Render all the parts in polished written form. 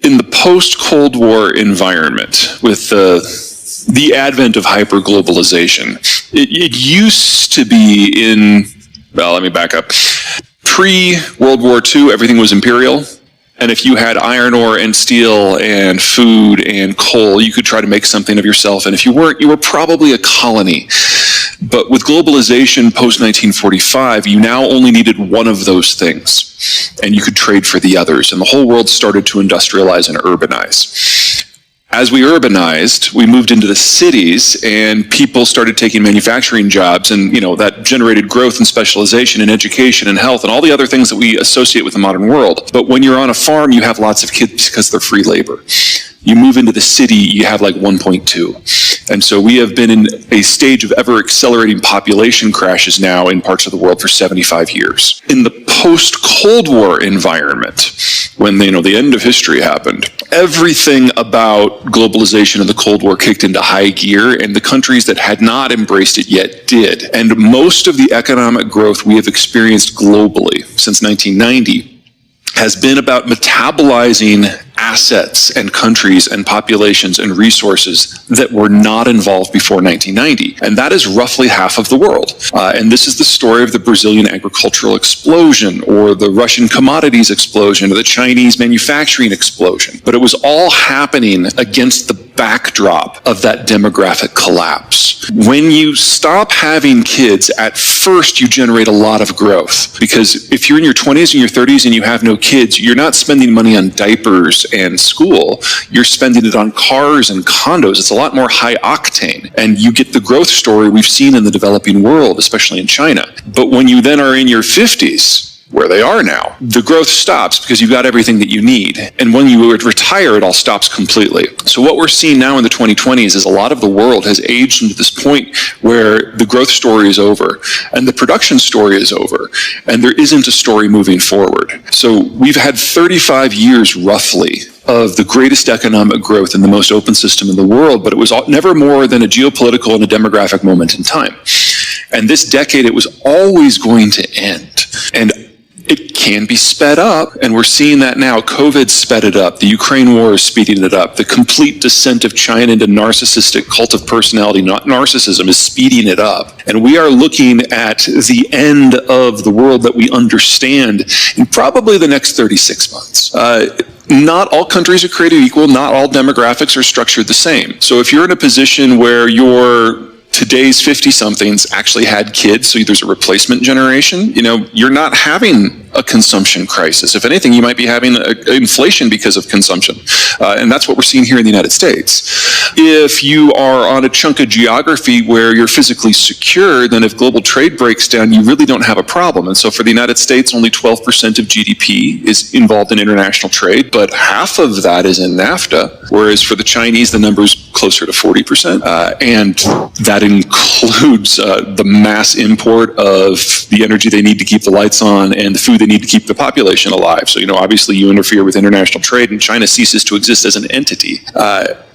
in the post-Cold War environment, with the advent of hyperglobalization, it used to be let me back up. Pre-World War II, everything was imperial. And if you had iron ore and steel and food and coal, you could try to make something of yourself. And if you weren't, you were probably a colony. But with globalization post-1945, you now only needed one of those things, and you could trade for the others. And the whole world started to industrialize and urbanize. As we urbanized, we moved into the cities, and people started taking manufacturing jobs, and that generated growth and specialization in education and health and all the other things that we associate with the modern world. But when you're on a farm, you have lots of kids because they're free labor. You move into the city, you have like 1.2. And so we have been in a stage of ever-accelerating population crashes now in parts of the world for 75 years. In the post-Cold War environment, when the end of history happened, everything about globalization and the Cold War kicked into high gear, and the countries that had not embraced it yet did. And most of the economic growth we have experienced globally since 1990 has been about metabolizing assets and countries and populations and resources that were not involved before 1990. And that is roughly half of the world. And this is the story of the Brazilian agricultural explosion, or the Russian commodities explosion, or the Chinese manufacturing explosion. But it was all happening against the backdrop of that demographic collapse. When you stop having kids, at first you generate a lot of growth. Because if you're in your 20s and your 30s and you have no kids, you're not spending money on diapers and school. You're spending it on cars and condos. It's a lot more high octane. And you get the growth story we've seen in the developing world, especially in China. But when you then are in your 50s, where they are now, the growth stops because you've got everything that you need. And when you retire, it all stops completely. So what we're seeing now in the 2020s is a lot of the world has aged into this point where the growth story is over and the production story is over, and there isn't a story moving forward. So we've had 35 years roughly of the greatest economic growth in the most open system in the world, but it was never more than a geopolitical and a demographic moment in time. And this decade, it was always going to end. And it can be sped up, and we're seeing that now. COVID sped it up. The Ukraine war is speeding it up. The complete descent of China into narcissistic cult of personality, not narcissism, is speeding it up. And we are looking at the end of the world that we understand in probably the next 36 months. Not all countries are created equal. Not all demographics are structured the same. So if you're in a position where today's 50-somethings actually had kids, so there's a replacement generation, you're not having a consumption crisis. If anything, you might be having inflation because of consumption. And that's what we're seeing here in the United States. If you are on a chunk of geography where you're physically secure, then if global trade breaks down, you really don't have a problem. And so for the United States, only 12% of GDP is involved in international trade, but half of that is in NAFTA, whereas for the Chinese, the number is closer to 40%. And that includes the mass import of the energy they need to keep the lights on and the food they need to keep the population alive. So, obviously you interfere with international trade and China ceases to exist as an entity.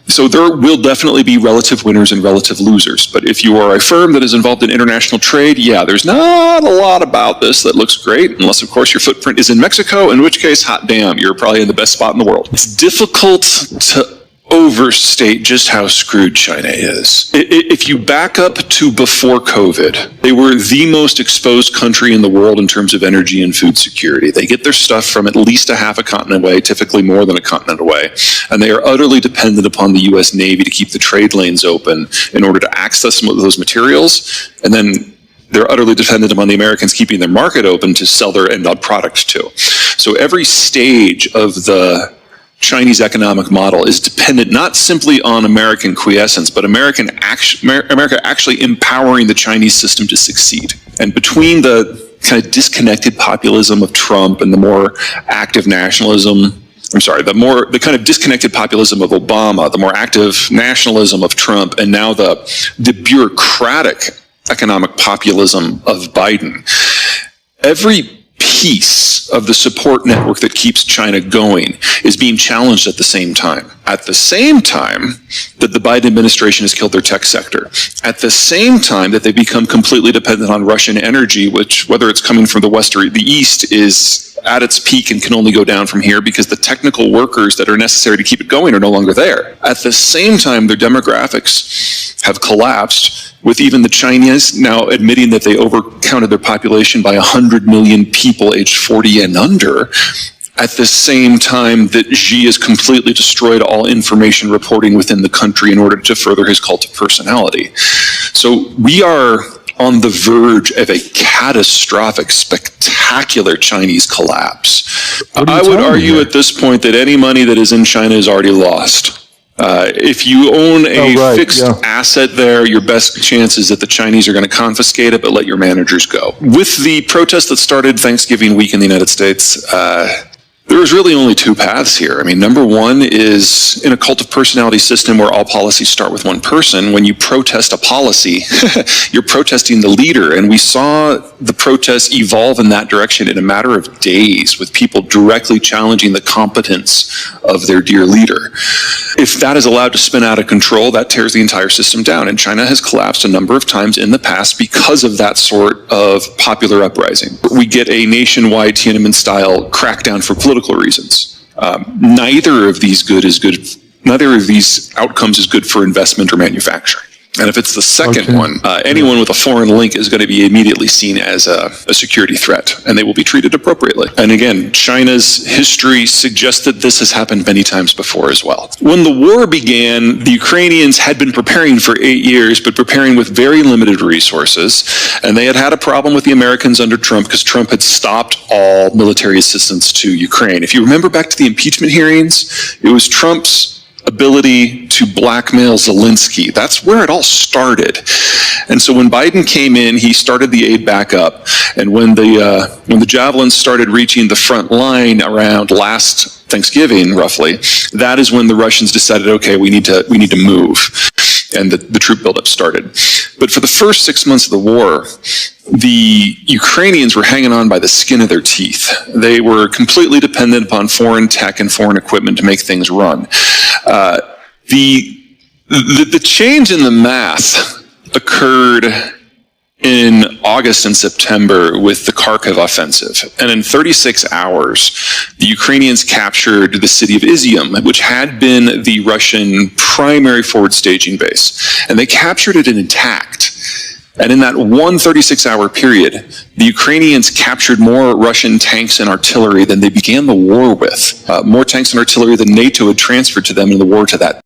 So there will definitely be relative winners and relative losers. But if you are a firm that is involved in international trade, yeah, there's not a lot about this that looks great, unless, of course, your footprint is in Mexico, in which case, hot damn, you're probably in the best spot in the world. It's difficult to overstate just how screwed China is. If you back up to before COVID, they were the most exposed country in the world in terms of energy and food security. They get their stuff from at least a half a continent away, typically more than a continent away, and they are utterly dependent upon the U.S. Navy to keep the trade lanes open in order to access some of those materials, and then they're utterly dependent upon the Americans keeping their market open to sell their end product to. So every stage of the Chinese economic model is dependent not simply on American quiescence, but America actually empowering the Chinese system to succeed. And between the kind of disconnected populism of Trump and the more active nationalism, the kind of disconnected populism of Obama, the more active nationalism of Trump, and now the bureaucratic economic populism of Biden, every piece of the support network that keeps China going is being challenged at the same time. At the same time that the Biden administration has killed their tech sector. At the same time that they become completely dependent on Russian energy, which, whether it's coming from the West or the East, is at its peak and can only go down from here because the technical workers that are necessary to keep it going are no longer there. At the same time, their demographics have collapsed, with even the Chinese now admitting that they overcounted their population by 100 million people aged 40 and under, at the same time that Xi has completely destroyed all information reporting within the country in order to further his cult of personality. So we are on the verge of a catastrophic, spectacular Chinese collapse. I would argue at this point that any money that is in China is already lost. If you own a fixed asset there, your best chance is that the Chinese are going to confiscate it, but let your managers go. With the protest that started Thanksgiving week in the United States, there's really only two paths here. I mean, number one is in a cult of personality system where all policies start with one person. When you protest a policy, you're protesting the leader. And we saw the protests evolve in that direction in a matter of days, with people directly challenging the competence of their dear leader. If that is allowed to spin out of control, that tears the entire system down. And China has collapsed a number of times in the past because of that sort of popular uprising. We get a nationwide Tiananmen-style crackdown for political reasons. Neither of these outcomes is good for investment or manufacturing. And if it's the second one, anyone with a foreign link is going to be immediately seen as a security threat, and they will be treated appropriately. And again, China's history suggests that this has happened many times before as well. When the war began, the Ukrainians had been preparing for 8 years, but preparing with very limited resources, and they had had a problem with the Americans under Trump because Trump had stopped all military assistance to Ukraine. If you remember back to the impeachment hearings, it was Trump's ability to blackmail Zelensky. That's where it all started. And so when Biden came in, he started the aid back up. And when the javelins started reaching the front line around last Thanksgiving, roughly, that is when the Russians decided, okay, we need to move. And the troop buildup started. But for the first 6 months of the war, the Ukrainians were hanging on by the skin of their teeth. They were completely dependent upon foreign tech and foreign equipment to make things run. The change in the math occurred in August and September with the Kharkiv offensive. And in 36 hours, the Ukrainians captured the city of Izium, which had been the Russian primary forward staging base. And they captured it intact. And in that 36-hour period, the Ukrainians captured more Russian tanks and artillery than they began the war with. More tanks and artillery than NATO had transferred to them in the war to that